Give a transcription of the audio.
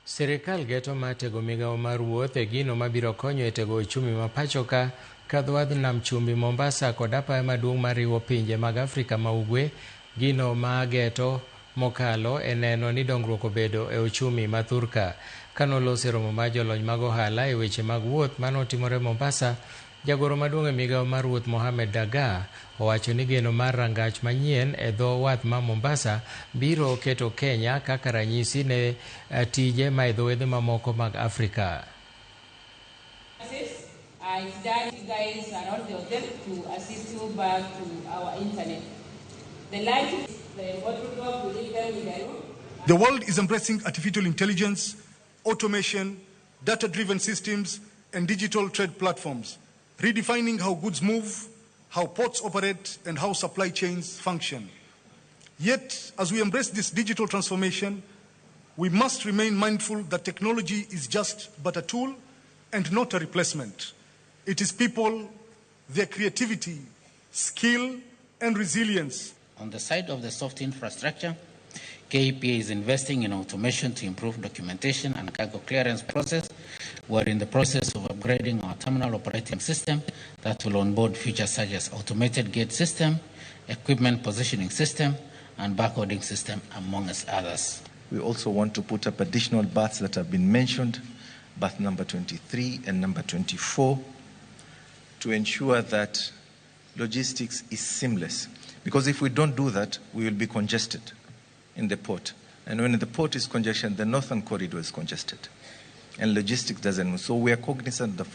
Sirikal geto mar tego migawo mar wuoth e gino mabiro konyo e tego uchumi ma pachoka ka dho nam chumbi Mombasa kod apaya maduong' mariwo pinje mag Afrika ma Ugwe, gino ma geto mokalo e neno ni dongruok obedo e uchumi ma thurka. Kanoloso e romo mar jolony mag ohala e weche mag wuoth manotimore Mombasa, jagoro maduong' e migawo mar wuoth Mohamed Daga owacho ni geno mar rangach manyien e dho wath ma Mombasa biro keto Kenya kaka ranyisi ne tije ma e dho wedhe mamoko mag Afrika. The world is embracing artificial intelligence, automation, data-driven systems, and digital trade platforms, redefining how goods move, how ports operate, and how supply chains function. Yet, as we embrace this digital transformation, we must remain mindful that technology is just but a tool and not a replacement. It is people, their creativity, skill, and resilience. On the side of the soft infrastructure, KEPA is investing in automation to improve documentation and cargo clearance process. We're in the process of upgrading our terminal operating system that will onboard features such as automated gate system, equipment positioning system, and barcoding system, among others. We also want to put up additional berths that have been mentioned, berth number 23 and number 24, to ensure that logistics is seamless. Because if we don't do that, we will be congested in the port. And when the port is congested, the northern corridor is congested. And logistics doesn't move. So we are cognizant of the fact